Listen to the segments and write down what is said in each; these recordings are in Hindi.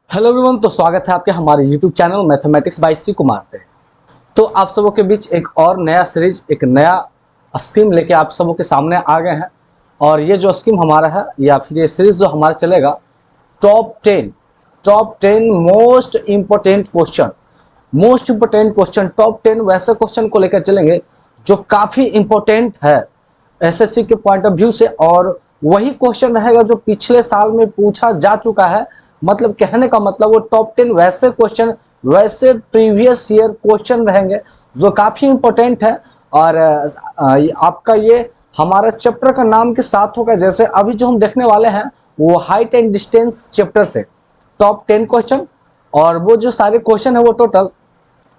हेलो एवरीवन, तो स्वागत है आपके हमारे यूट्यूब चैनल मैथमेटिक्स बाय सी कुमार पे। तो आप सबों के बीच एक और नया सीरीज, एक नया स्कीम लेके आप सबों के सामने आ गए हैं। और ये जो स्कीम हमारा है या फिर ये सीरीज जो हमारा चलेगा, top 10 most important question, top 10 वैसे क्वेश्चन को लेकर चलेंगे जो काफ़ी इम्पोर्टेंट है एसएससी के पॉइंट ऑफ व्यू से। और वही क्वेश्चन रहेगा जो पिछले साल में पूछा जा चुका है। मतलब कहने का मतलब वो टॉप 10 वैसे क्वेश्चन, वैसे प्रीवियस ईयर क्वेश्चन रहेंगे जो काफ़ी इम्पोर्टेंट है। और आपका ये हमारा चैप्टर का नाम के साथ होगा। जैसे अभी जो हम देखने वाले हैं वो हाइट एंड डिस्टेंस चैप्टर से टॉप 10 क्वेश्चन, और वो जो सारे क्वेश्चन है वो टोटल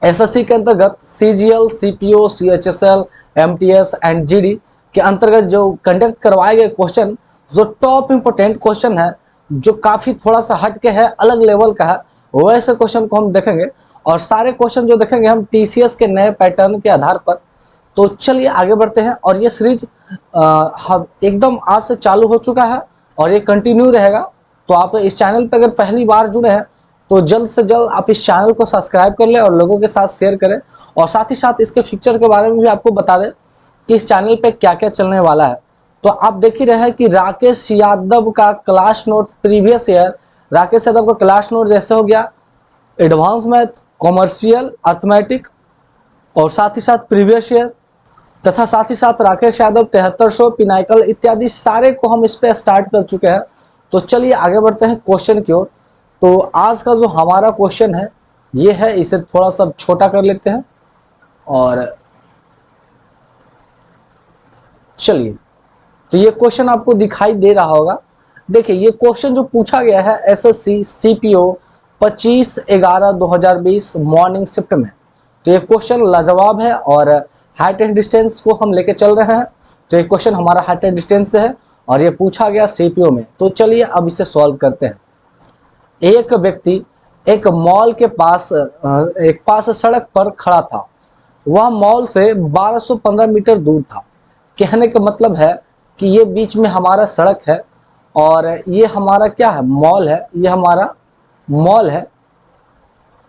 एसएससी के अंतर्गत CGL, CPO, CHSL, MTS and GD के अंतर्गत जो कंडक्ट करवाए गए क्वेश्चन, जो टॉप इम्पोर्टेंट क्वेश्चन है, जो काफ़ी थोड़ा सा हट के है, अलग लेवल का है, वैसे क्वेश्चन को हम देखेंगे। और सारे क्वेश्चन जो देखेंगे हम टीसीएस के नए पैटर्न के आधार पर। तो चलिए आगे बढ़ते हैं। और ये सीरीज एकदम आज से चालू हो चुका है और ये कंटिन्यू रहेगा। तो आप इस चैनल पर अगर पहली बार जुड़े हैं तो जल्द से जल्द आप इस चैनल को सब्सक्राइब कर लें और लोगों के साथ शेयर करें। और साथ ही साथ इसके फीचर के बारे में भी आपको बता दें कि इस चैनल पे क्या क्या चलने वाला है। तो आप देख ही रहे हैं कि राकेश यादव का class note previous year, Rakesh Yadav का क्लास नोट जैसे हो गया एडवांस मैथ, कॉमर्शियल, अर्थमेटिक और साथ ही साथ प्रीवियस ईयर, तथा साथ ही साथ राकेश यादव 7300, पिनाइकल इत्यादि सारे को हम इस पे स्टार्ट कर चुके हैं। तो चलिए आगे बढ़ते हैं क्वेश्चन की ओर। तो आज का जो हमारा क्वेश्चन है ये है, इसे थोड़ा सा छोटा कर लेते हैं और चलिए। तो ये क्वेश्चन आपको दिखाई दे रहा होगा। देखिए ये क्वेश्चन जो पूछा गया है एसएससी सीपीओ 25/11/2020 मॉर्निंग शिफ्ट में। तो ये क्वेश्चन लाजवाब है और हाइट एंड डिस्टेंस को हम लेके चल रहे हैं। तो ये क्वेश्चन हमारा हाइट एंड डिस्टेंस से है और ये पूछा गया सीपीओ में। तो चलिए अब इसे सॉल्व करते हैं। एक व्यक्ति एक मॉल के पास सड़क पर खड़ा था। वह मॉल से 1215 मीटर दूर था। कहने का मतलब है कि ये बीच में हमारा सड़क है और ये हमारा क्या है, मॉल है। ये हमारा मॉल है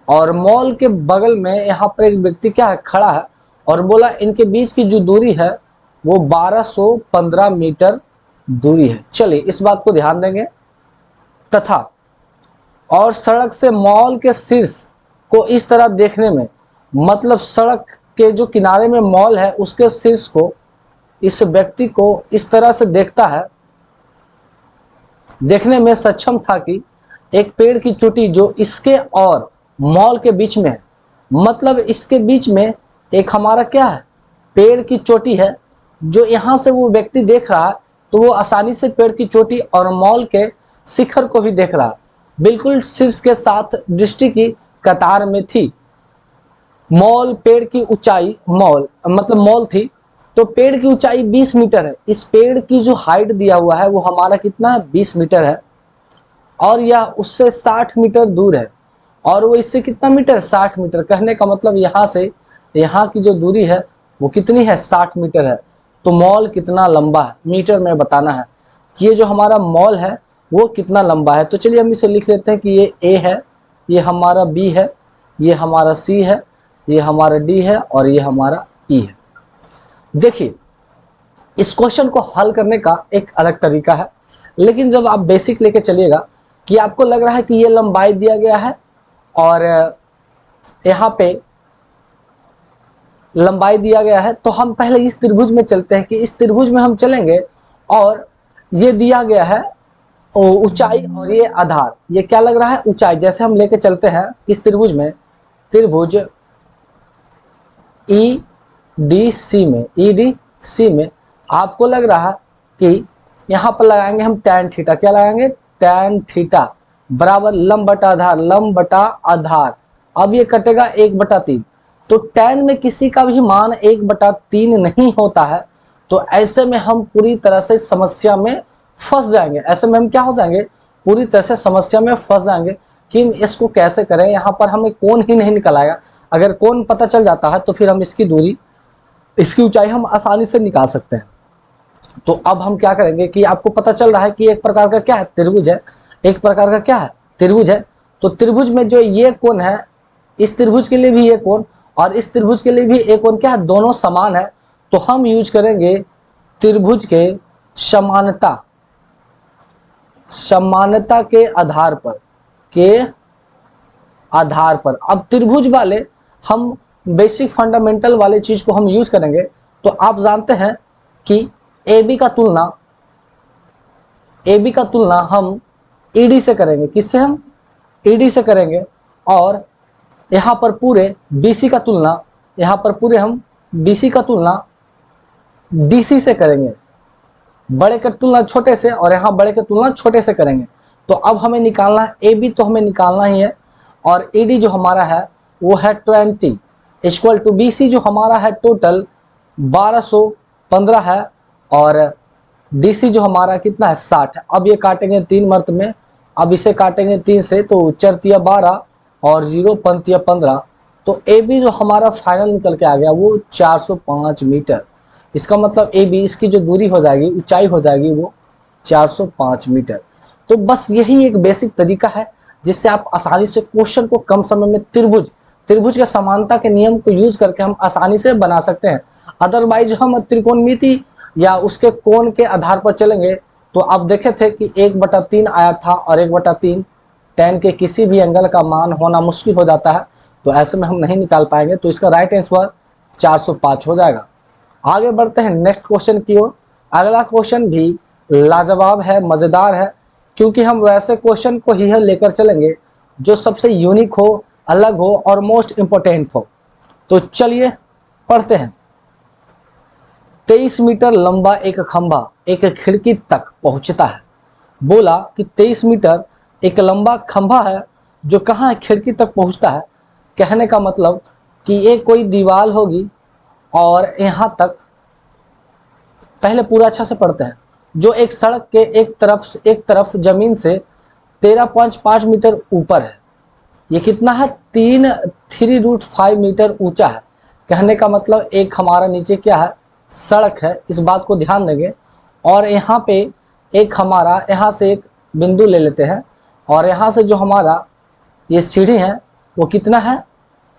और मॉल के बगल में यहाँ पर एक व्यक्ति क्या है, खड़ा है और बोला इनके बीच की जो दूरी है वो 1215 मीटर दूरी है। चलिए इस बात को ध्यान देंगे। तथा और सड़क से मॉल के शीर्ष को इस तरह देखने में, मतलब सड़क के जो किनारे में मॉल है उसके शीर्ष को इस व्यक्ति को इस तरह से देखने में सक्षम था कि एक पेड़ की चोटी जो इसके और मॉल के बीच में है, मतलब इसके बीच में एक हमारा क्या है, पेड़ की चोटी है। जो यहाँ से वो व्यक्ति देख रहा है तो वो आसानी से पेड़ की चोटी और मॉल के शिखर को भी देख रहा है। बिल्कुल शीर्ष के साथ दृष्टि की कतार में थी। मॉल पेड़ की ऊंचाई, मॉल थी तो पेड़ की ऊंचाई 20 मीटर है। इस पेड़ की जो हाइट दिया हुआ है वो हमारा कितना है, 20 मीटर है। और यह उससे 60 मीटर दूर है और वो इससे कितना मीटर, 60 मीटर। कहने का मतलब यहाँ से यहाँ की जो दूरी है वो कितनी है, 60 मीटर है। तो मॉल कितना लंबा है, मीटर में बताना है कि ये जो हमारा मॉल है वो कितना लंबा है। तो चलिए हम इसे लिख लेते हैं कि ये ए है, ये हमारा बी है, ये हमारा सी है, ये हमारा डी है और ये हमारा ई है। देखिए इस क्वेश्चन को हल करने का एक अलग तरीका है, लेकिन जब आप बेसिक लेके चलिएगा कि आपको लग रहा है कि ये लंबाई दिया गया है और यहाँ पे लंबाई दिया गया है, तो हम पहले इस त्रिभुज में चलते हैं कि इस त्रिभुज में हम चलेंगे और ये दिया गया है ऊंचाई और ये आधार, ये क्या लग रहा है, ऊंचाई। जैसे हम लेके चलते हैं इस त्रिभुज में, त्रिभुज EDC में आपको लग रहा है कि यहाँ पर लगाएंगे हम tan थीटा। क्या लगाएंगे, tan थीटा बराबर लंब बटा आधार। अब ये कटेगा 1/3। तो tan में किसी का भी मान 1/3 नहीं होता है। तो ऐसे में हम पूरी तरह से समस्या में फंस जाएंगे। ऐसे में हम क्या हो जाएंगे, पूरी तरह से समस्या में फंस जाएंगे कि इसको कैसे करें। यहाँ पर हमें कोण ही नहीं निकल आएगा। अगर कोण पता चल जाता है तो फिर हम इसकी दूरी, इसकी ऊंचाई हम आसानी से निकाल सकते हैं। तो अब हम क्या करेंगे कि आपको पता चल रहा है कि एक प्रकार का क्या है, त्रिभुज है, एक प्रकार का क्या है, त्रिभुज है। तो त्रिभुज में जो ये कोण है, इस त्रिभुज के लिए भी ये कोण और इस त्रिभुज के लिए भी एक कोण क्या है, दोनों समान है। तो हम यूज करेंगे त्रिभुज के समानता के आधार पर अब त्रिभुज वाले हम बेसिक फंडामेंटल वाले चीज को हम यूज करेंगे। तो आप जानते हैं कि AB का तुलना हम ED से करेंगे। किससे? हम ED से करेंगे। और यहाँ पर पूरे BC का तुलना, यहाँ पर पूरे हम BC का तुलना DC से करेंगे। बड़े का तुलना छोटे से और यहाँ बड़े का तुलना छोटे से करेंगे। तो अब हमें निकालना है AB, तो हमें निकालना ही है। और ED जो हमारा है वो है 20 इक्वल टू BC जो हमारा है टोटल 1215 है और DC जो हमारा कितना है 60 है। अब ये काटेंगे 3 मर्त में, अब इसे काटेंगे 3 से, तो 4 तिया 12 और 0 पंतिया 15। तो AB जो हमारा फाइनल निकल के आ गया वो 405 मीटर। इसका मतलब AB इसकी जो दूरी हो जाएगी, ऊंचाई हो जाएगी वो 405 मीटर। तो बस यही एक बेसिक तरीका है जिससे आप आसानी से क्वेश्चन को कम समय में त्रिभुज के समानता के नियम को यूज करके हम आसानी से बना सकते हैं। अदरवाइज हम त्रिकोणमिति या उसके कोण के आधार पर चलेंगे तो आप देखे थे कि 1/3 आया था और 1/3 tan के किसी भी एंगल का मान होना मुश्किल हो जाता है। तो ऐसे में हम नहीं निकाल पाएंगे। तो इसका राइट आंसर 405 हो जाएगा। आगे बढ़ते हैं नेक्स्ट क्वेश्चन की ओर। अगला क्वेश्चन भी लाजवाब है, मजेदार है, क्योंकि हम वैसे क्वेश्चन को ही लेकर चलेंगे जो सबसे यूनिक हो, अलग हो और मोस्ट इंपोर्टेंट हो। तो चलिए पढ़ते हैं। 23 मीटर लंबा एक खंभा एक खिड़की तक पहुंचता है। बोला कि 23 मीटर एक लंबा खंभा है जो कहाँ है, खिड़की तक पहुंचता है। कहने का मतलब कि ये कोई दीवार होगी और यहाँ तक, पहले पूरा अच्छा से पढ़ते हैं, जो एक सड़क के एक तरफ जमीन से 13.5 मीटर ऊपर है। ये कितना है, 3√5 मीटर ऊंचा है। कहने का मतलब एक हमारा नीचे क्या है, सड़क है, इस बात को ध्यान देंगे। और यहाँ पे एक हमारा, यहाँ से एक बिंदु ले लेते हैं और यहाँ से जो हमारा ये सीढ़ी है वो कितना है,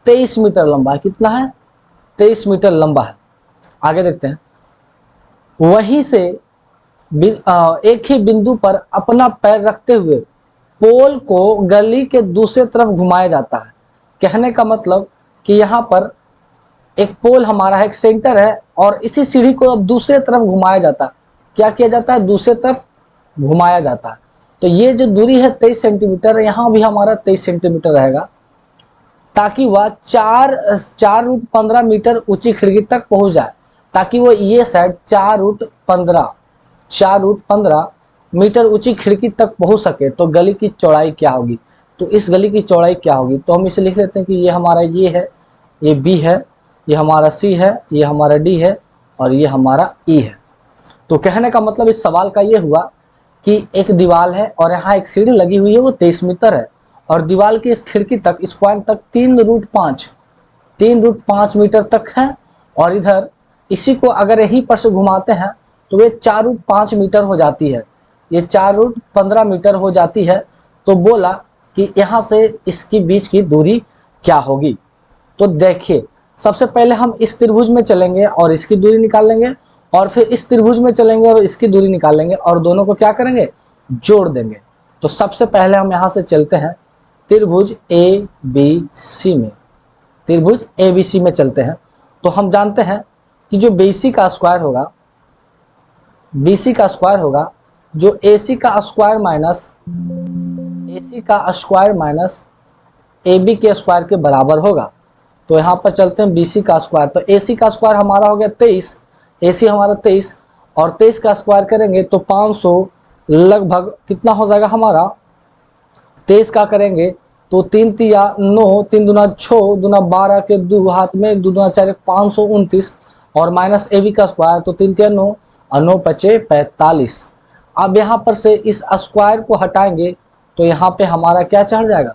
23 मीटर लंबा है। कितना है, 23 मीटर लंबा है। आगे देखते हैं। वहीं से एक ही बिंदु पर अपना पैर रखते हुए पोल को गली के दूसरे तरफ घुमाया जाता है। कहने का मतलब कि यहाँ पर एक पोल हमारा है, एक सेंटर है और इसी सीढ़ी को अब दूसरे तरफ घुमाया जाता है। क्या किया जाता है, दूसरे तरफ घुमाया जाता है। तो ये जो दूरी है 23 सेंटीमीटर, यहाँ भी हमारा 23 सेंटीमीटर रहेगा ताकि वह 4√15 मीटर ऊंची खिड़की तक पहुंच जाए, ताकि वो ये साइड 4√15 मीटर ऊंची खिड़की तक पहुंच सके। तो गली की चौड़ाई क्या होगी, तो इस गली की चौड़ाई क्या होगी, तो हम इसे लिख लेते हैं कि ये हमारा ये है, ये B है, ये हमारा C है, ये हमारा D है और ये हमारा E है। तो कहने का मतलब इस सवाल का ये हुआ कि एक दीवार है और यहाँ एक सीढ़ी लगी हुई है, वो 23 मीटर है और दीवार की इस खिड़की तक, इस पॉइंट तक 3√5 मीटर तक है। और इधर इसी को अगर यहीं पर से घुमाते हैं तो ये 4√5 मीटर हो जाती है, ये 4√15 मीटर हो जाती है। तो बोला कि यहाँ से इसकी बीच की दूरी क्या होगी। तो देखिए, सबसे पहले हम इस त्रिभुज में चलेंगे और इसकी दूरी निकाल लेंगे और फिर इस त्रिभुज में चलेंगे और इसकी दूरी निकाल लेंगे और दोनों को क्या करेंगे, जोड़ देंगे। तो सबसे पहले हम यहाँ से चलते हैं त्रिभुज ABC में, त्रिभुज ABC में चलते हैं। तो हम जानते हैं कि जो BC का स्क्वायर होगा, जो AC का स्क्वायर माइनस AB के स्क्वायर के बराबर होगा। तो यहाँ पर चलते हैं BC का स्क्वायर। तो AC का स्क्वायर हमारा हो गया 23, AC हमारा 23 और 23 का स्क्वायर करेंगे तो 500 लगभग कितना हो जाएगा हमारा, 23 का करेंगे तो 3 तिया 9, 3 दूना 6, दूना 12 के 2 हाथ में 1, 2 दूना 4, 529 और माइनस AB का स्क्वायर तो 3 तिया 9 और 9 पचे 45। अब यहाँ पर से इस स्क्वायर को हटाएंगे तो यहाँ पे हमारा क्या चढ़ जाएगा,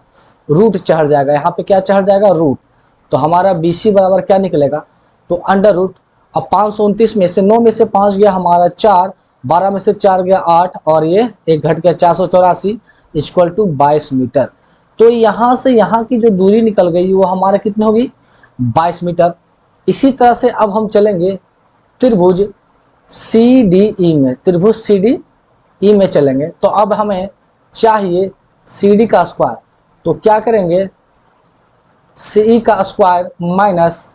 रूट चढ़ जाएगा। यहाँ पे क्या चढ़ जाएगा, रूट। तो हमारा BC बराबर क्या निकलेगा, तो अंडर रूट। अब 529 में से 9 में से 5 गया हमारा 4, 12 में से 4 गया 8 और ये एक घट गया 484 इक्वल टू 22 मीटर। तो यहाँ से यहाँ की जो दूरी निकल गई वो हमारा कितनी होगी, 22 मीटर। इसी तरह से अब हम चलेंगे त्रिभुज CDE में, त्रिभुज CDE में चलेंगे। तो अब हमें चाहिए CD का स्क्वायर, तो क्या करेंगे, CE का स्क्वायर माइनस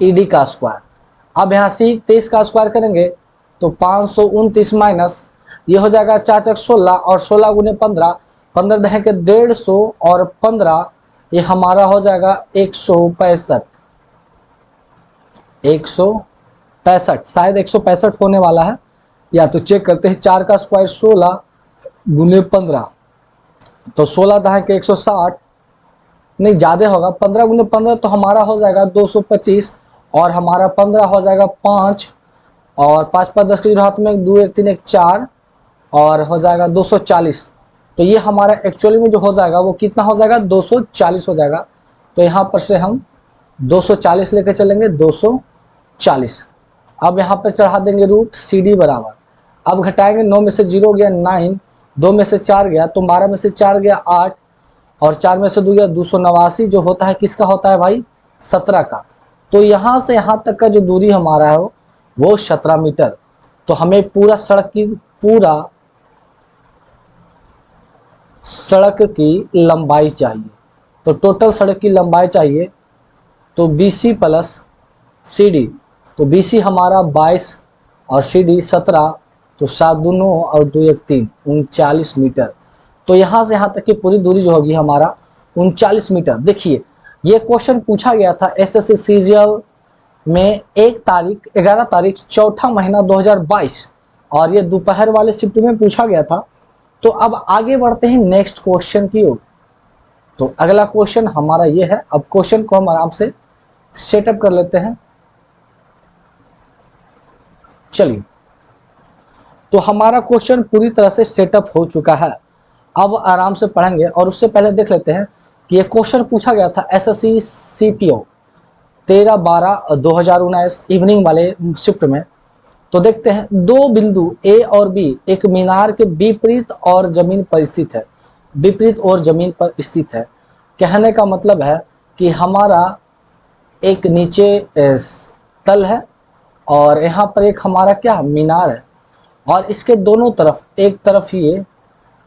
ED का स्क्वायर। अब यहाँ C23 का स्क्वायर करेंगे तो 529 माइनस ये हो जाएगा 4 चक 16 और 16 गुने 15, 15 दहे के 150 और 15 ये हमारा हो जाएगा 165, 165 शायद 165 होने वाला है, या तो चेक करते हैं। 4 का स्क्वायर 16 गुने 15, तो 16 दहे के 160, नहीं ज़्यादा होगा, 15 गुने 15 तो हमारा हो जाएगा 225 और हमारा 15 हो जाएगा 5 और 5 5 10 के हाथ में 2 1 3 1 4 और हो जाएगा 240। तो ये हमारा एक्चुअली में जो हो जाएगा वो कितना हो जाएगा, 240 हो जाएगा। तो यहाँ पर से हम 240 लेके चलेंगे, 240। अब यहाँ पर चढ़ा देंगे रूट CD बराबर, अब घटाएंगे 9 में से 0 गया 9, 2 में से 4 गया तो 12 में से 4 गया 8 और 4 में से 2 गया 289, जो होता है किसका होता है भाई, 17 का। तो यहाँ से यहाँ तक का जो दूरी हमारा है वो 17 मीटर। तो हमें पूरा सड़क की लंबाई चाहिए, तो टोटल सड़क की लंबाई चाहिए तो BC प्लस CD, तो BC हमारा 22 और CD 17, तो 7 2 9 और 2 1 3 39 मीटर। तो यहाँ से यहाँ तक की पूरी दूरी जो होगी हमारा 39 मीटर। देखिए ये क्वेश्चन पूछा गया था SSC CGL में 11 तारीख चौथा महीना 2022 और ये दोपहर वाले शिफ्ट में पूछा गया था। तो अब आगे बढ़ते हैं नेक्स्ट क्वेश्चन की ओर। तो अगला क्वेश्चन हमारा ये है। अब क्वेश्चन को हम आराम से सेटअप कर लेते हैं। चलिए, तो हमारा क्वेश्चन पूरी तरह से सेटअप हो चुका है। अब आराम से पढ़ेंगे और उससे पहले देख लेते हैं कि ये क्वेश्चन पूछा गया था SSC CPO 13/12/2019 इवनिंग वाले शिफ्ट में। तो देखते हैं, दो बिंदु A और B एक मीनार के विपरीत और जमीन पर स्थित है, विपरीत और जमीन पर स्थित है। कहने का मतलब है कि हमारा एक नीचे तल है और यहाँ पर एक हमारा क्या मीनार है और इसके दोनों तरफ, एक तरफ ये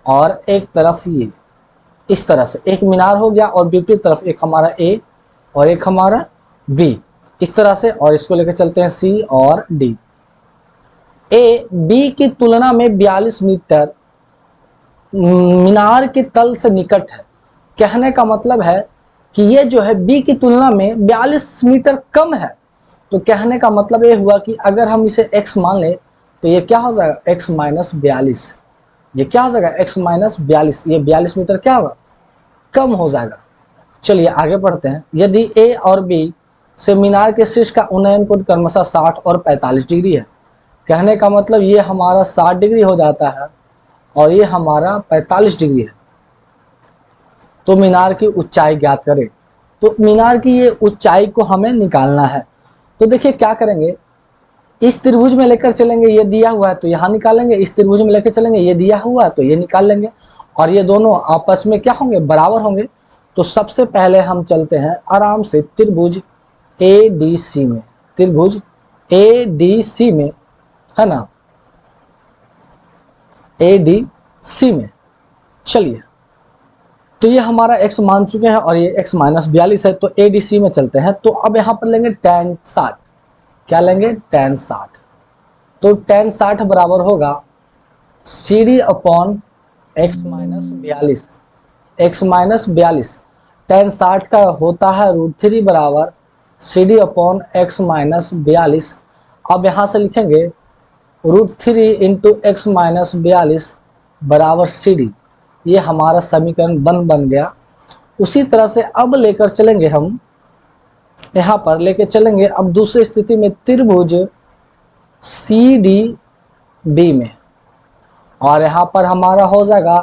और एक तरफ ये, इस तरह से एक मीनार हो गया और विपरीत तरफ एक हमारा A और एक हमारा B, इस तरह से। और इसको लेकर चलते हैं C और D। A B की तुलना में 42 मीटर मीनार के तल से निकट है। कहने का मतलब है कि ये जो है B की तुलना में 42 मीटर कम है। तो कहने का मतलब ये हुआ कि अगर हम इसे x मान लें तो ये क्या हो जाएगा, x माइनस 42। ये क्या हो जाएगा, x माइनस 42। ये 42 मीटर क्या होगा, कम हो जाएगा। चलिए आगे बढ़ते हैं। यदि A और B से मीनार के शीर्ष का उन्नयन कोण क्रमशः 60 और 45 डिग्री है। कहने का मतलब ये हमारा 60 डिग्री हो जाता है और ये हमारा 45 डिग्री है। तो मीनार की ऊंचाई ज्ञात करें। तो मीनार की ये ऊंचाई को हमें निकालना है। तो देखिए क्या करेंगे, इस त्रिभुज में लेकर चलेंगे, ये दिया हुआ है तो यहाँ निकालेंगे, इस त्रिभुज में लेकर चलेंगे, ये दिया हुआ है तो ये निकाल लेंगे और ये दोनों आपस में क्या होंगे, बराबर होंगे। तो सबसे पहले हम चलते हैं आराम से त्रिभुज ADC में, त्रिभुज ADC में, है ना, ADC में। चलिए, तो ये हमारा x मान चुके हैं और ये x माइनस 42 है। तो ADC में चलते हैं। तो अब यहाँ पर लेंगे tan 60। क्या लेंगे, tan 60। तो tan 60 बराबर होगा CD upon x minus 42, x minus 42। tan 60 का होता है √3 बराबर CD अपॉन x माइनस 42। अब यहाँ से लिखेंगे √3 इंटू x माइनस 42 बराबर CD। ये हमारा समीकरण बन गया। उसी तरह से अब लेकर चलेंगे हम, यहाँ पर लेकर चलेंगे अब दूसरी स्थिति में त्रिभुज CDB में, और यहाँ पर हमारा हो जाएगा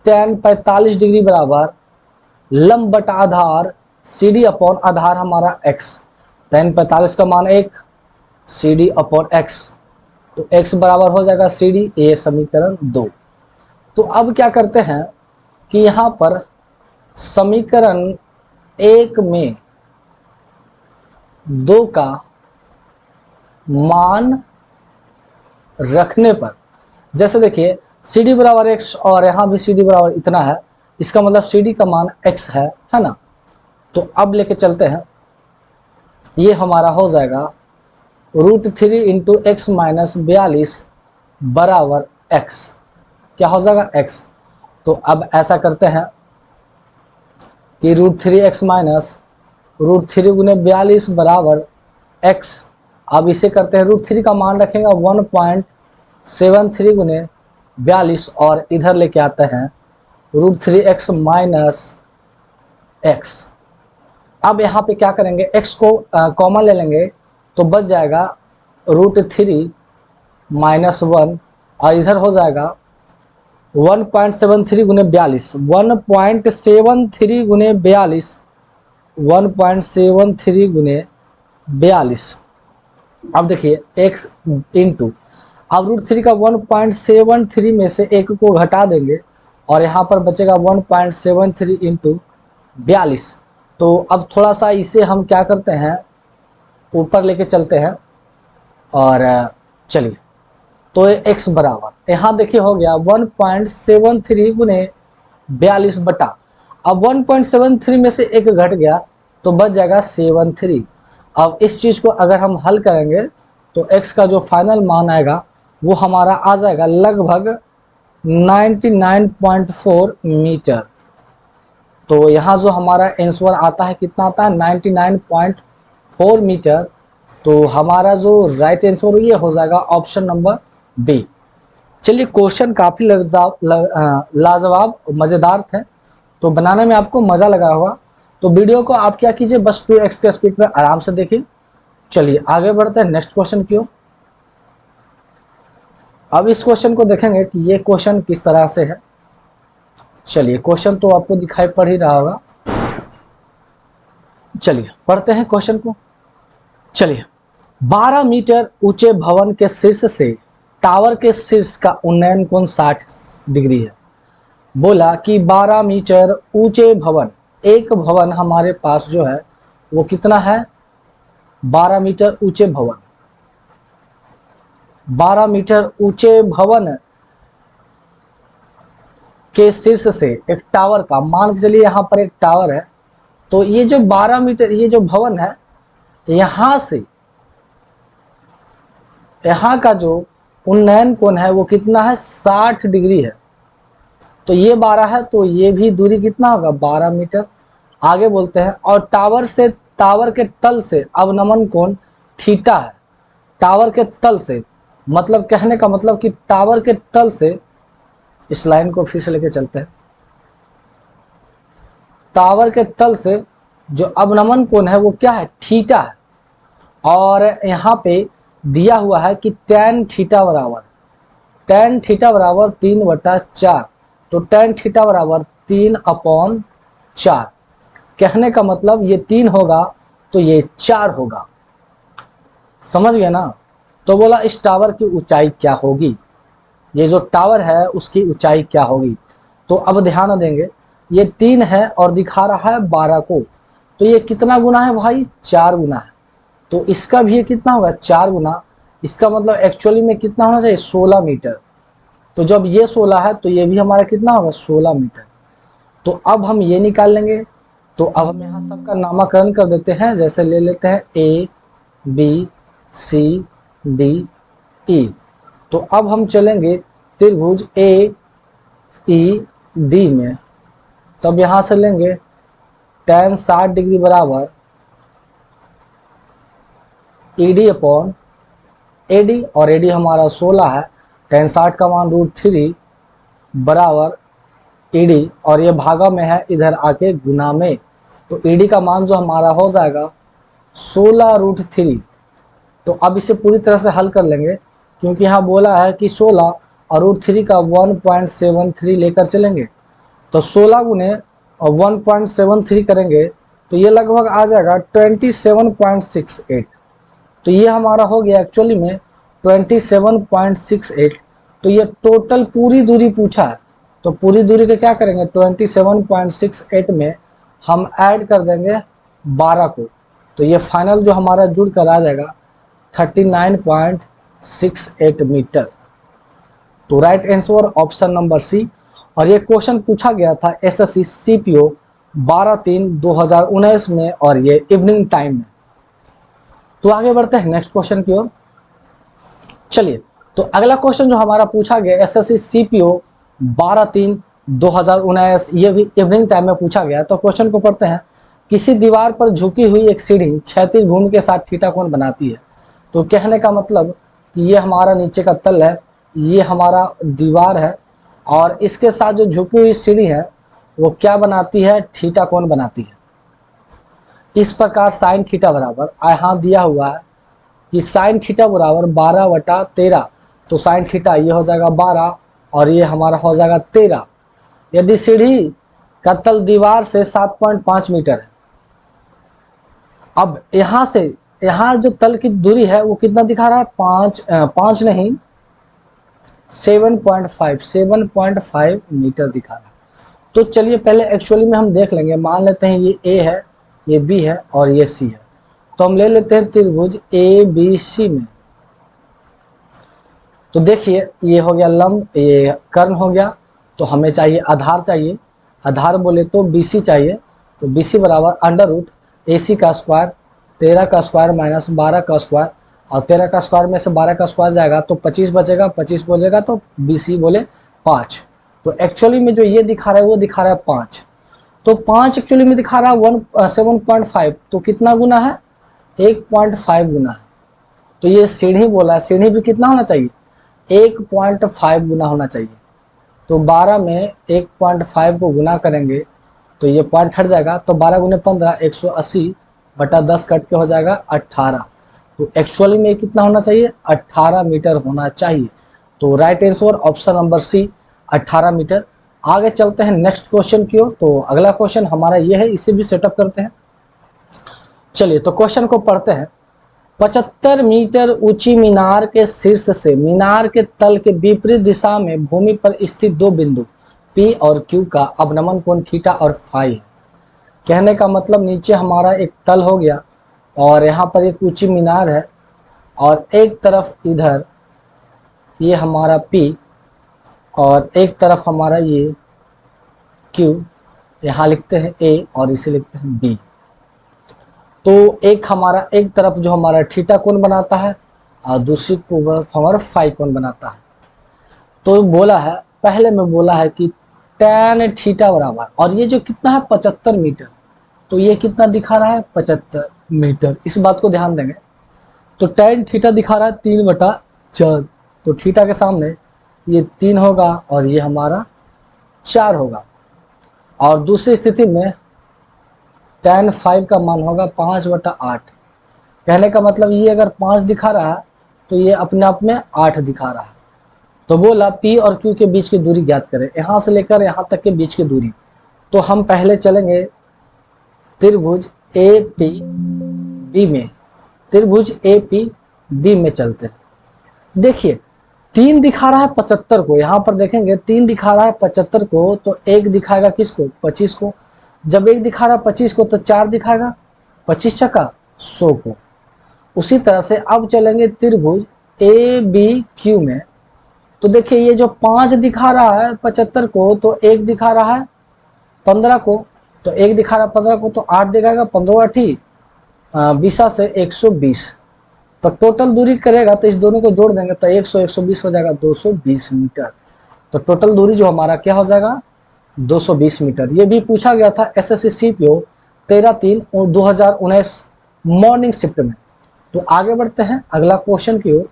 tan 45 डिग्री बराबर लंब बटा आधार CD अपॉन आधार हमारा x। tan 45 का मान 1, CD अपॉन x, तो x बराबर हो जाएगा CD। ये समीकरण 2। तो अब क्या करते हैं, कि यहाँ पर समीकरण 1 में 2 का मान रखने पर, जैसे देखिए सी डी बराबर एक्स और यहाँ भी सी डी बराबर इतना है, इसका मतलब सी डी का मान एक्स है ना। तो अब लेके चलते हैं, ये हमारा हो जाएगा √3 इंटू एक्स माइनस 42 बराबर एक्स। क्या हो जाएगा? एक्स। तो अब ऐसा करते हैं कि √3 माइनस √3 गुने 42 बराबर एक्स। अब इसे करते हैं, √3 का मान रखेंगे 1.73 गुने 42 और इधर लेके आते हैं √3x माइनस एक्स। अब यहाँ पे क्या करेंगे, x को कॉमन ले लेंगे तो बच जाएगा √3 माइनस 1 और इधर हो जाएगा 1.73 गुने 42, 1.73 गुने 42, 1.73 गुने 42। अब देखिए x इंटू, अब √3 का 1.73 में से 1 को घटा देंगे और यहाँ पर बचेगा 1.73 इंटू 42। तो अब थोड़ा सा इसे हम क्या करते हैं, ऊपर लेके चलते हैं और चलिए, तो x बराबर यहाँ देखिए हो गया 1.73 गुने 42 बटा, अब 1.73 में से 1 घट गया तो बच जाएगा 73। अब इस चीज़ को अगर हम हल करेंगे तो x का जो फाइनल मान आएगा वो हमारा आ जाएगा लगभग 99.4 मीटर। तो यहाँ जो हमारा आंसर आता है कितना आता है, 99.4 मीटर। तो हमारा जो राइट आंसर ये हो जाएगा ऑप्शन नंबर बी। चलिए, क्वेश्चन काफ़ी लाजवाब मज़ेदार थे, तो बनाने में आपको मज़ा लगा होगा। तो वीडियो को आप क्या कीजिए, बस 2x के स्पीड पर आराम से देखिए। चलिए आगे बढ़ते हैं नेक्स्ट क्वेश्चन की ओर। अब इस क्वेश्चन को देखेंगे कि ये क्वेश्चन किस तरह से है। चलिए, क्वेश्चन तो आपको दिखाई पड़ ही रहा होगा। चलिए पढ़ते हैं क्वेश्चन को। चलिए, 12 मीटर ऊंचे भवन के शीर्ष से टावर के शीर्ष का उन्नयन कोण 60 डिग्री है। बोला कि 12 मीटर ऊंचे भवन, एक भवन हमारे पास जो है वो कितना है, 12 मीटर ऊंचे भवन। 12 मीटर ऊंचे भवन के शीर्ष से एक टावर का, मान के चलिए यहाँ पर एक टावर है, तो ये जो 12 मीटर ये जो भवन है, यहाँ से यहाँ का जो उन्नयन कोण है वो कितना है, 60 डिग्री है। तो ये 12 है तो ये भी दूरी कितना होगा, 12 मीटर। आगे बोलते हैं, और टावर के तल से अवनमन कोण थीटा है। टावर के तल से मतलब, कहने का मतलब कि टावर के तल से, इस लाइन को फिर से लेके चलते हैं, टावर के तल से जो अवनमन कोण है वो क्या है, थीटा है। और यहाँ पे दिया हुआ है कि tan थीटा बराबर 3/4, तो tan थीटा बराबर 3/4। कहने का मतलब ये 3 होगा तो ये 4 होगा, समझ गए ना। तो बोला इस टावर की ऊंचाई क्या होगी, ये जो टावर है उसकी ऊंचाई क्या होगी। तो अब ध्यान देंगे, ये 3 है और दिखा रहा है 12 को, तो ये कितना गुना है भाई, 4 गुना है। तो इसका भी ये कितना होगा, 4 गुना। इसका मतलब एक्चुअली में कितना होना चाहिए, 16 मीटर। तो जब ये 16 है तो ये भी हमारा कितना होगा, 16 मीटर। तो अब हम ये निकाल लेंगे। तो अब हम यहाँ सबका नामकरण कर देते हैं, जैसे ले लेते हैं A B C D E। तो अब हम चलेंगे त्रिभुज A E D में, तब यहाँ से लेंगे tan 60 डिग्री बराबर ED अपॉन AD, और AD हमारा 16 है, tan 60 का मान √3 बराबर ED, और ये भागा में है इधर आके गुना में। तो ED का मान जो हमारा हो जाएगा 16√3। तो अब इसे पूरी तरह से हल कर लेंगे, क्योंकि यहाँ बोला है कि 16 और √3 का 1.73 लेकर चलेंगे। तो 16 गुने 1.73 करेंगे तो ये लगभग आ जाएगा 27.68। तो ये हमारा हो गया एक्चुअली में 27.68। तो ये टोटल पूरी दूरी पूछा है, तो पूरी दूरी के क्या करेंगे 27.68 में हम ऐड कर देंगे 12 को, तो ये फाइनल जो हमारा जुड़ कर आ जाएगा 39.68 मीटर। तो right answer option number C. और ये क्वेश्चन पूछा गया था एसएससी सीपीओ 12/3/2019 में और ये इवनिंग टाइम में। तो आगे बढ़ते हैं नेक्स्ट क्वेश्चन की ओर। चलिए, तो अगला क्वेश्चन जो हमारा पूछा गया एसएससी सीपीओ 12/3/2019, ये भी इवनिंग टाइम में पूछा गया। तो क्वेश्चन को पढ़ते हैं। किसी दीवार पर झुकी हुई एक सीढ़ी क्षैतिज भूमि के साथ थीटा कोण बनाती है। तो कहने का मतलब कि ये हमारा नीचे का तल है, ये हमारा दीवार है, और इसके साथ जो झुकी हुई सीढ़ी है वो क्या बनाती है, थीटा कोण बनाती है। इस प्रकार साइन थीटा बराबर यहाँ दिया हुआ है कि साइन थीटा बराबर 12/13, तो साइन थीटा ये हो जाएगा 12 और ये हमारा हो जाएगा 13। यदि सीढ़ी का तल दीवार से 7.5 मीटर है, अब यहाँ से यहाँ जो तल की दूरी है वो कितना दिखा रहा है, 5 नहीं 7.5 मीटर दिखा रहा है। तो चलिए पहले एक्चुअली में हम देख लेंगे। मान लेते हैं ये ए है, ये बी है और ये सी है। तो हम ले लेते हैं त्रिभुज ए बी सी में। तो देखिए ये हो गया लंब, ये कर्ण हो गया, तो हमें चाहिए आधार, चाहिए आधार बोले तो बीसी चाहिए। तो बीसी बराबर अंडर रूट AC का स्क्वायर 13 का स्क्वायर माइनस 12 का स्क्वायर, और 13 का स्क्वायर में से 12 का स्क्वायर जाएगा तो 25 बचेगा, 25 बचेगा तो BC बोले 5। तो एक्चुअली में जो ये दिखा रहा है वो दिखा रहा है 5। तो 5 एक्चुअली में दिखा रहा है 7.5, तो कितना गुना है, 1.5 गुना है। तो ये सीढ़ी बोला है, सीढ़ी भी कितना होना चाहिए, 1.5 गुना होना चाहिए। तो 12 में 1.5 को गुना करेंगे तो ये पॉइंट हट जाएगा, तो 12 गुने 15 180/10 कट के हो जाएगा 18। तो एक्चुअली में कितना होना चाहिए, 18 मीटर होना चाहिए। तो right answer option number C 18 meter. आगे चलते हैं नेक्स्ट क्वेश्चन की ओर। तो अगला क्वेश्चन हमारा ये है, इसे भी सेटअप करते हैं। चलिए तो क्वेश्चन को पढ़ते हैं। 75 मीटर ऊंची मीनार के शीर्ष से मीनार के तल के विपरीत दिशा में भूमि पर स्थित दो बिंदु P और Q का अवनमन कोण थीटा और फाई है। कहने का मतलब नीचे हमारा एक तल हो गया और यहाँ पर एक ऊंची मीनार है, और एक तरफ इधर ये हमारा P और एक तरफ हमारा ये Q, यहाँ लिखते हैं A और इसे लिखते हैं B। तो एक हमारा एक तरफ जो हमारा थीटा कोण बनाता है और दूसरी तरफ हमारा फाई कोण बनाता है। तो बोला है, पहले में बोला है कि tan थीटा बराबर, और ये जो कितना है 75 मीटर, तो ये कितना दिखा रहा है 75 मीटर। इस बात को ध्यान देंगे। तो tan थीटा दिखा रहा है 3/4, तो थीटा के सामने ये 3 होगा और ये हमारा 4 होगा। और दूसरी स्थिति में tan 5 का मान होगा 5/8। कहने का मतलब ये अगर 5 दिखा रहा है तो ये अपने आप में 8 दिखा रहा है। तो बोला P और Q के बीच की दूरी ज्ञात करें, यहाँ से लेकर यहाँ तक के बीच की दूरी। तो हम पहले चलेंगे त्रिभुज APB में, त्रिभुज APB में चलते हैं। देखिए 3 दिखा रहा है 75 को, यहाँ पर देखेंगे 3 दिखा रहा है 75 को, तो 1 दिखाएगा किसको, 25 को। जब 1 दिखा रहा है 25 को तो 4 दिखाएगा, 25 छक्का 100 को। उसी तरह से अब चलेंगे त्रिभुज ABQ में। तो देखिए ये जो 5 दिखा रहा है 75 को, तो 1 दिखा रहा है 15 को, तो 1 दिखा रहा है 15 को, तो 8 दिखाएगा, 15 20 से 120। तो टोटल दूरी करेगा तो इस दोनों को जोड़ देंगे तो 100 120 हो जाएगा 220 मीटर। तो टोटल दूरी जो हमारा क्या हो जाएगा 220 मीटर। ये भी पूछा गया था एसएससी सीपीओ 13/3/2019 मॉर्निंग शिफ्ट में। तो आगे बढ़ते हैं अगला क्वेश्चन की ओर।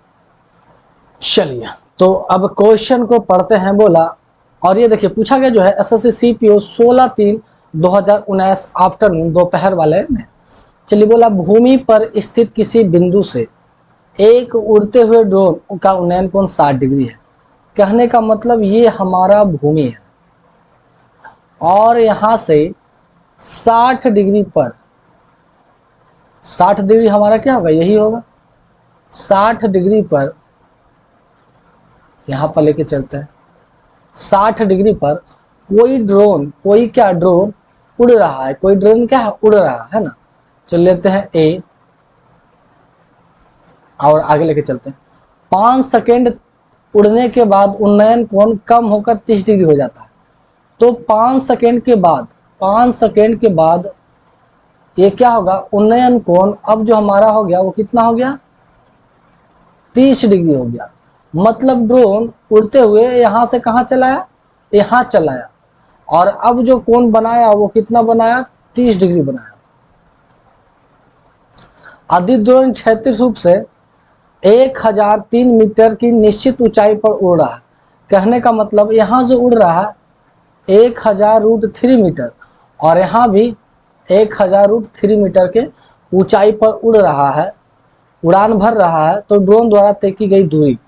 चलिए तो अब क्वेश्चन को पढ़ते हैं। बोला, और ये देखिए पूछा गया जो है एसएससी सीपीओ 16/3/2019 आफ्टरनून, दोपहर वाले में। चलिए बोला, भूमि पर स्थित किसी बिंदु से एक उड़ते हुए ड्रोन का उन्नयन कोण 60 डिग्री है। कहने का मतलब ये हमारा भूमि है और यहां से 60 डिग्री पर, 60 डिग्री हमारा क्या होगा, यही होगा 60 डिग्री पर यहां पर लेके चलते हैं। 60 डिग्री पर कोई ड्रोन, कोई क्या ड्रोन उड़ रहा है, कोई ड्रोन क्या है उड़ रहा है ना। चल लेते हैं ए और आगे लेके चलते हैं। 5 सेकेंड उड़ने के बाद उन्नयन कोण कम होकर 30 डिग्री हो जाता है। तो 5 सेकेंड के बाद, 5 सेकेंड के बाद ये क्या होगा, उन्नयन कोण अब जो हमारा हो गया वो कितना हो गया, 30 डिग्री हो गया। मतलब ड्रोन उड़ते हुए यहां से कहां चलाया, यहां चलाया, और अब जो कोण बनाया वो कितना बनाया, 30 डिग्री बनाया। आदित्य ड्रोन क्षैतिज रूप से 1003 मीटर की निश्चित ऊंचाई पर उड़ रहा है। कहने का मतलब यहां जो उड़ रहा है 1000√3 मीटर और यहाँ भी 1000√3 मीटर के ऊंचाई पर उड़ रहा है, उड़ान भर रहा है। तो ड्रोन द्वारा तय की गई दूरी,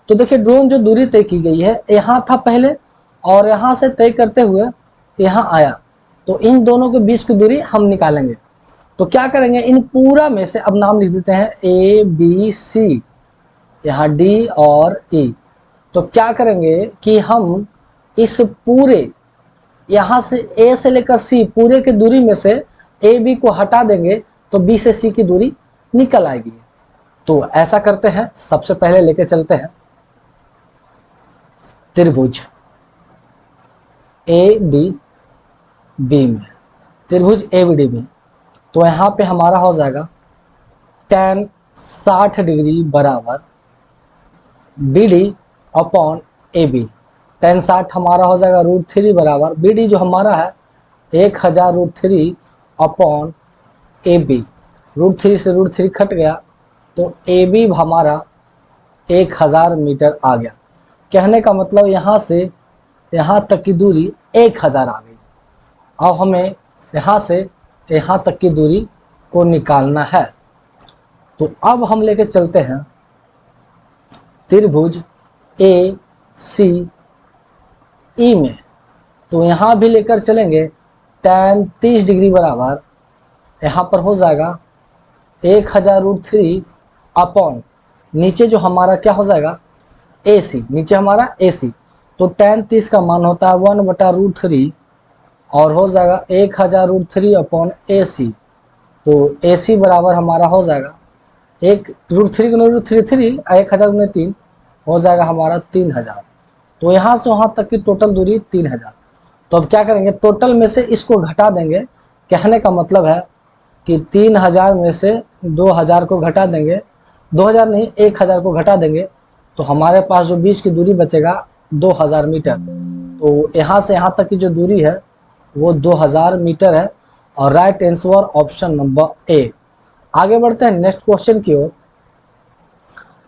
तो देखिए ड्रोन जो दूरी तय की गई है, यहाँ था पहले और यहाँ से तय करते हुए यहाँ आया, तो इन दोनों के बीच की दूरी हम निकालेंगे। तो क्या करेंगे, इन पूरा में से अब नाम लिख देते हैं ए बी सी, यहाँ डी और ई। तो क्या करेंगे कि हम इस पूरे यहाँ से ए से लेकर सी पूरे की दूरी में से ए बी को हटा देंगे तो बी से सी की दूरी निकल आएगी। तो ऐसा करते हैं, सबसे पहले लेके चलते हैं त्रिभुज ए डी बी में, त्रिभुज ए बी डी में। तो यहाँ पे हमारा हो जाएगा tan 60 डिग्री बराबर B D upon A B. tan 60 हमारा हो जाएगा √3 बराबर बी डी जो हमारा है 1000√3 अपॉन ए बी। √3 से √3 कट गया तो ए बी हमारा 1000 मीटर आ गया। कहने का मतलब यहाँ से यहाँ तक की दूरी 1000 आ गई। अब हमें यहाँ से यहाँ तक की दूरी को निकालना है। तो अब हम लेके चलते हैं त्रिभुज ए सी ई में। तो यहाँ भी लेकर चलेंगे tan 30 डिग्री बराबर यहाँ पर हो जाएगा 1000√3 अपॉन नीचे जो हमारा क्या हो जाएगा ए सी, नीचे हमारा ए सी। तो tan 30 का मान होता है 1/√3 और हो जाएगा 1000√3 अपॉन ए सी। तो ए सी बराबर हमारा हो जाएगा 1√3 √3 1000 हो जाएगा हमारा 3000। तो यहाँ से वहाँ तक की टोटल दूरी 3000। तो अब क्या करेंगे, टोटल में से इसको घटा देंगे। कहने का मतलब है कि 3000 में से 2000 को घटा देंगे, 2000 नहीं 1000 को घटा देंगे, तो हमारे पास जो बीच की दूरी बचेगा 2000 मीटर। तो यहाँ से यहाँ तक की जो दूरी है वो 2000 मीटर है और राइट आंसर ऑप्शन नंबर ए। आगे बढ़ते हैं नेक्स्ट क्वेश्चन की ओर।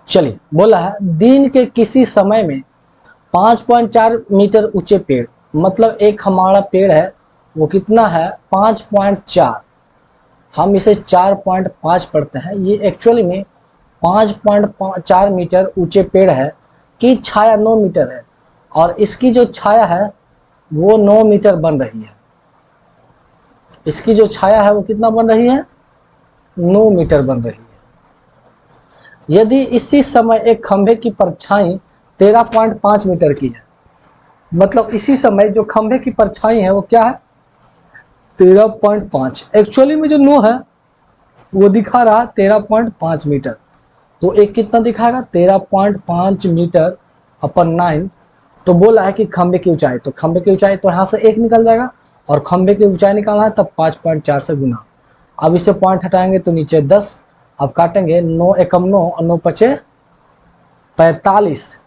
चलिए, बोला है दिन के किसी समय में 5.4 मीटर ऊंचे पेड़, मतलब एक हमारा पेड़ है वो कितना है 5.4, हम इसे 4.5 पढ़ते हैं। ये एक्चुअली में 5.4 मीटर ऊंचे पेड़ है की छाया 9 मीटर है और इसकी जो छाया है वो 9 मीटर बन रही है। इसकी जो छाया है वो कितना बन रही है, 9 मीटर बन रही है। यदि इसी समय एक खंभे की परछाई 13.5 मीटर की है, मतलब इसी समय जो खंभे की परछाई है वो क्या है 13.5। एक्चुअली में जो 9 है वो दिखा रहा 13.5 मीटर। तो एक कितना दिखाएगा 13.5 मीटर अपन 9। तो बोला है कि खंभे की ऊंचाई, तो खंभे की ऊंचाई तो यहाँ से 1 निकल जाएगा और खंभे की ऊंचाई निकालना है तब 5.4 से गुना। अब इसे पॉइंट हटाएंगे तो नीचे 10, अब काटेंगे 9 एकम 9 और 9 पचे 45।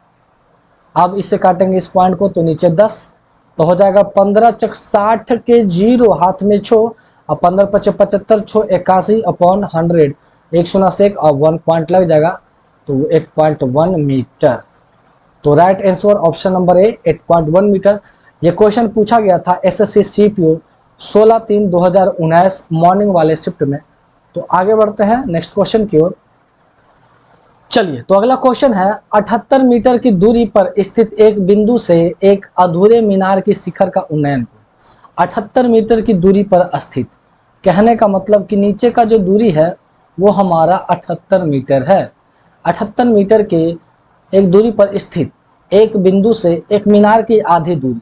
अब इसे काटेंगे इस पॉइंट को तो नीचे 10, तो हो जाएगा 15 चक 60 के 0 हाथ में छो और 15 पचे 75 छो 81 अपॉन 100, 1 शून्य से 1 और 1 पॉइंट लग जाएगा तो 8.1 मीटर। तो right answer option number A 8.1 meter. ये क्वेश्चन पूछा गया था एसएससी सीपीओ 16/3/2019 मॉर्निंग वाले शिफ्ट में। तो आगे बढ़ते हैं नेक्स्ट क्वेश्चन की ओर। चलिए, तो अगला क्वेश्चन है 78 मीटर की दूरी पर स्थित एक बिंदु से एक अधूरे मीनार की शिखर का उन्नयन को 78 मीटर की दूरी पर स्थित। कहने का मतलब कि नीचे का जो दूरी है वो हमारा 78 मीटर है। 78 मीटर के एक दूरी पर स्थित एक बिंदु से एक मीनार की आधी दूरी।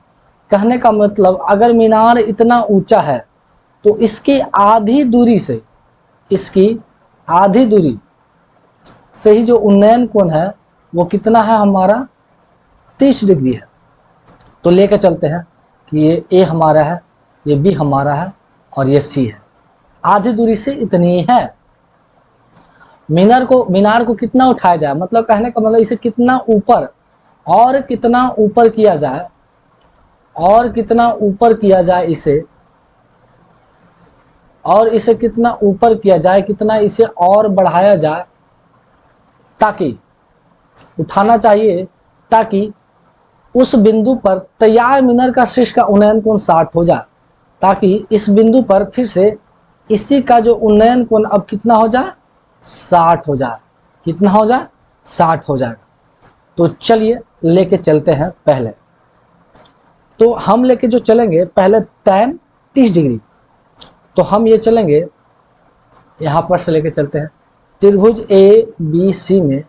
कहने का मतलब अगर मीनार इतना ऊंचा है तो इसकी आधी दूरी से, इसकी आधी दूरी से ही जो उन्नयन कोण है वो कितना है हमारा 30 डिग्री है। तो लेकर चलते हैं कि ये ए हमारा है, ये बी हमारा है और ये सी है। आधी दूरी से इतनी है। मीनार को कितना उठाया जाए, मतलब कहने का मतलब इसे कितना ऊपर और कितना ऊपर किया जाए, और कितना ऊपर किया जाए इसे, और इसे कितना ऊपर किया जाए, कितना इसे और बढ़ाया जाए, ताकि उठाना चाहिए ताकि उस बिंदु पर तैयार मीनार का शीर्ष का उन्नयन कोण 60 हो जाए, ताकि इस बिंदु पर फिर से इसी का जो उन्नयन कोण अब कितना हो जाए 60 हो जाए। कितना हो जाए 60 हो जाएगा। तो चलिए लेके चलते हैं। पहले तो हम लेके जो चलेंगे पहले tan 30 डिग्री, तो हम ये चलेंगे यहां पर से लेके चलते हैं त्रिभुज ABC में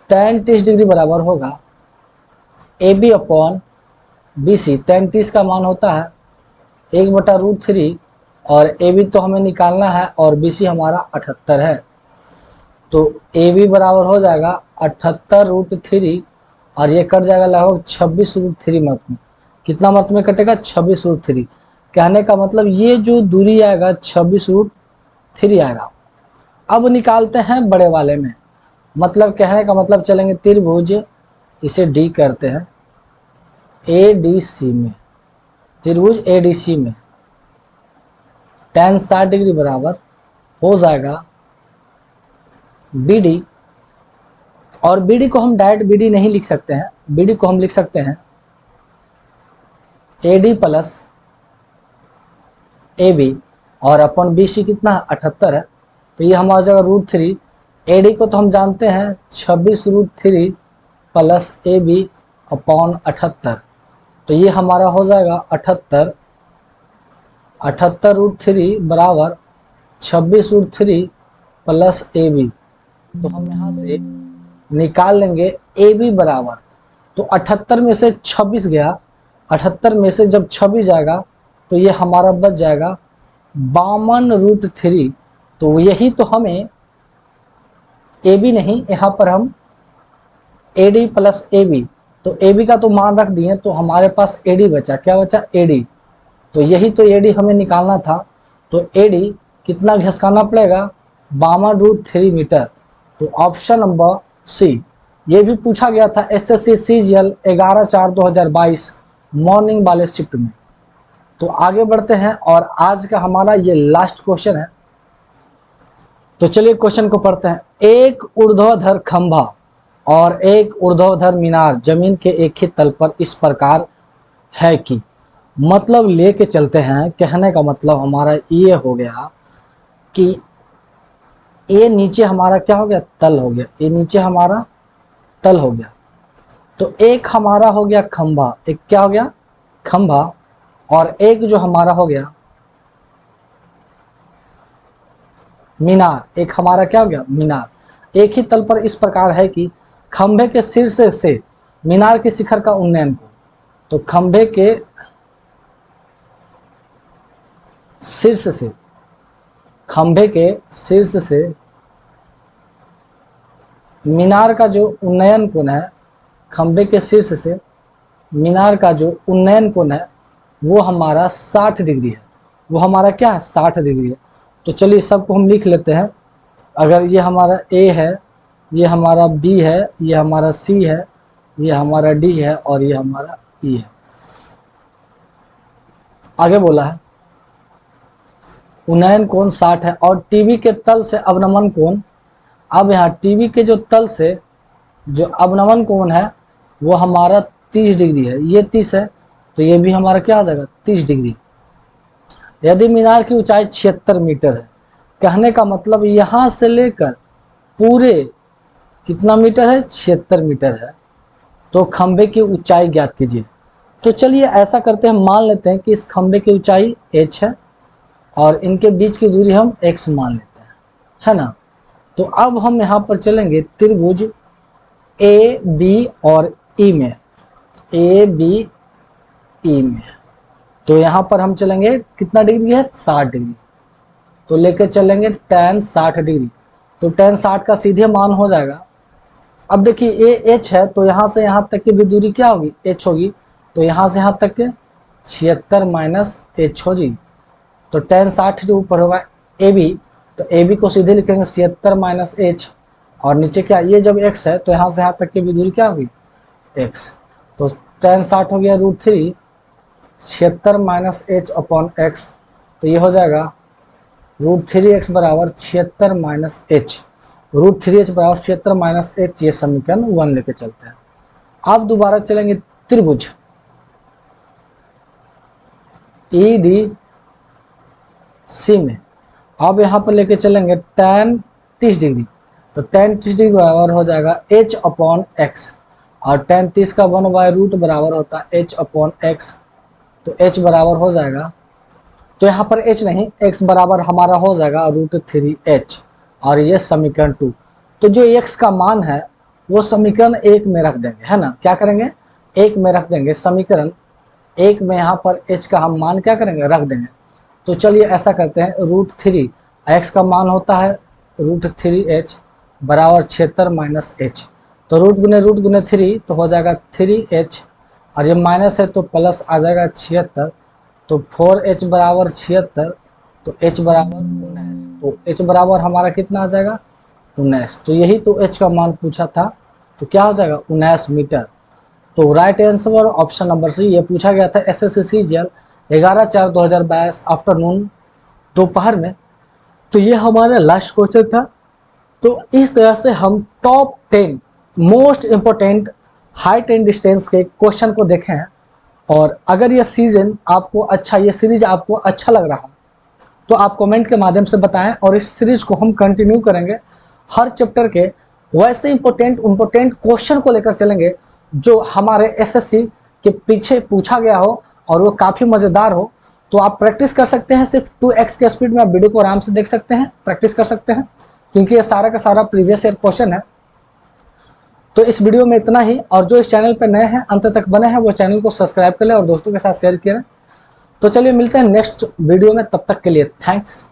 tan 30 डिग्री बराबर होगा AB अपॉन BC। tan 30 का मान होता है 1/√3 और AB तो हमें निकालना है और BC हमारा 78 है। तो AB बराबर हो जाएगा 78√3 और ये कट जाएगा लगभग 26√3 मत में। कितना मत में कटेगा 26√3। कहने का मतलब ये जो दूरी आएगा 26√3 आएगा। अब निकालते हैं बड़े वाले में, मतलब कहने का मतलब चलेंगे त्रिभुज, इसे D करते हैं ADC में, त्रिभुज ADC में tan 60 डिग्री बराबर हो जाएगा BD। और BD को हम डायरेक्ट BD नहीं लिख सकते हैं, BD को हम लिख सकते हैं AD प्लस AB और अपन BC कितना 78 है, तो ये हमारा जगह √3। AD को तो हम जानते हैं 26√3 प्लस AB अपॉन 78, तो ये हमारा हो जाएगा 78√3 बराबर 26√3 प्लस AB। तो हम यहाँ से निकाल लेंगे AB बराबर, तो 78 में से 26 गया, 78 में से जब 26 जाएगा तो ये हमारा बच जाएगा 52√3। तो यही तो हमें AB नहीं, यहाँ पर हम AD प्लस AB, तो AB का तो मान रख दिए, तो हमारे पास AD बचा। क्या बचा AD, तो यही तो AD हमें निकालना था। तो AD कितना घिसकाना पड़ेगा 52√3 मीटर। तो ऑप्शन नंबर सी। ये भी पूछा गया था SSC CGL 11/4/2022 मॉर्निंग वाले शिफ्ट में। तो आगे बढ़ते हैं और आज का हमारा ये लास्ट क्वेश्चन है। तो चलिए क्वेश्चन को पढ़ते हैं। एक ऊर्ध्वाधर खंभा और एक ऊर्ध्वाधर मीनार जमीन के एक ही तल पर इस प्रकार है कि, मतलब लेके चलते हैं। कहने का मतलब हमारा ये हो गया कि ये नीचे हमारा क्या हो गया तल हो गया, ये नीचे हमारा तल हो गया। तो एक हमारा हो गया खंभा, एक क्या हो गया खंभा, और एक जो हमारा हो गया मीनार, एक हमारा क्या हो गया मीनार। एक ही तल पर इस प्रकार है कि खंभे के शीर्ष से मीनार के शिखर का उन्नयन को, तो खंभे के शीर्ष से, खंभे के शीर्ष से मीनार का जो उन्नयन कोण है, खंभे के शीर्ष से मीनार का जो उन्नयन कोण है वो हमारा 60 डिग्री है। वो हमारा क्या है 60 डिग्री है। तो चलिए सबको हम लिख लेते हैं। अगर ये हमारा A है, ये हमारा B है, ये हमारा C है, ये हमारा D है और ये हमारा E है। आगे बोला है उन्नयन कोण 60 है और टीवी के तल से अवनमन कोण, अब यहाँ टीवी के जो तल से जो अवनमन कोण है वो हमारा 30 डिग्री है। ये 30 है तो ये भी हमारा क्या आ जाएगा 30 डिग्री। यदि मीनार की ऊंचाई 76 मीटर है, कहने का मतलब यहाँ से लेकर पूरे कितना मीटर है 76 मीटर है, तो खंबे की ऊंचाई ज्ञात कीजिए। तो चलिए ऐसा करते हैं, मान लेते हैं कि इस खंबे की ऊंचाई h है और इनके बीच की दूरी हम x मान लेते हैं, है ना। तो अब हम यहाँ पर चलेंगे त्रिभुज ए बी और ई में, ए बी ई में, तो यहाँ पर हम चलेंगे कितना डिग्री है 60 डिग्री, तो लेके चलेंगे tan 60 डिग्री, तो tan 60 का सीधे मान हो जाएगा। अब देखिए ए एच है, तो यहाँ से यहाँ तक की भी दूरी क्या होगी एच होगी, तो यहाँ से यहाँ तक के 76 माइनस एच हो जाएगी, तो tan 60 जो ऊपर होगा ए बी, तो ए बी को सीधे लिखेंगे 76 माइनस एच, और नीचे क्या ये जब x है तो यहाँ से यहाँ तक की भी दूरी क्या होगी x, तो tan 60 हो गया √3 76 माइनस एच अपॉन एक्स, तो ये हो जाएगा √3x बराबर 76 माइनस एच, √3h बराबर 76 माइनस एच, ये समीकरण 1 लेके चलते हैं। अब दोबारा चलेंगे त्रिभुज ई डी सी में, अब यहाँ पर लेके चलेंगे tan 30 डिग्री, तो tan 30 डिग्री बराबर हो जाएगा h अपॉन एक्स, और tan 30 का 1/रूट बराबर होता है h अपॉन एक्स, तो h बराबर हो जाएगा, तो यहाँ पर h नहीं x बराबर हमारा हो जाएगा √3h, और ये समीकरण 2। तो जो x का मान है वो समीकरण 1 में रख देंगे, है ना, क्या करेंगे 1 में रख देंगे, समीकरण 1 में यहाँ पर h का हम मान क्या करेंगे रख देंगे। तो चलिए ऐसा करते हैं, √3 x का मान होता है √3h बराबर 76 माइनस एच, तो रूट गुने 3 तो हो जाएगा 3h, और ये माइनस है तो प्लस आ जाएगा 76, तो 4h बराबर 76, तो h बराबर 19, तो h बराबर हमारा कितना आ जाएगा 19, तो यही तो h का मान पूछा था, तो क्या हो जाएगा 19 मीटर। तो right answer option number C, ये पूछा गया था एसएससी सीजीएल 11/4/2022 आफ्टरनून दोपहर में। तो ये हमारा लास्ट क्वेश्चन था। तो इस तरह से हम top 10 most important height and distance के क्वेश्चन को देखे हैं, और अगर ये सीजन आपको अच्छा, ये सीरीज आपको अच्छा लग रहा तो आप कमेंट के माध्यम से बताएं, और इस सीरीज को हम कंटिन्यू करेंगे, हर चैप्टर के वैसे इम्पोर्टेंट क्वेश्चन को लेकर चलेंगे जो हमारे एसएससी के पीछे पूछा गया हो और वो काफ़ी मज़ेदार हो। तो आप प्रैक्टिस कर सकते हैं, सिर्फ 2x के स्पीड में आप वीडियो को आराम से देख सकते हैं, प्रैक्टिस कर सकते हैं, क्योंकि ये सारा का सारा प्रीवियस ईयर क्वेश्चन है। तो इस वीडियो में इतना ही, और जो इस चैनल पर नए हैं अंत तक बने हैं वो चैनल को सब्सक्राइब कर लें और दोस्तों के साथ शेयर करें। तो चलिए मिलते हैं नेक्स्ट वीडियो में, तब तक के लिए थैंक्स।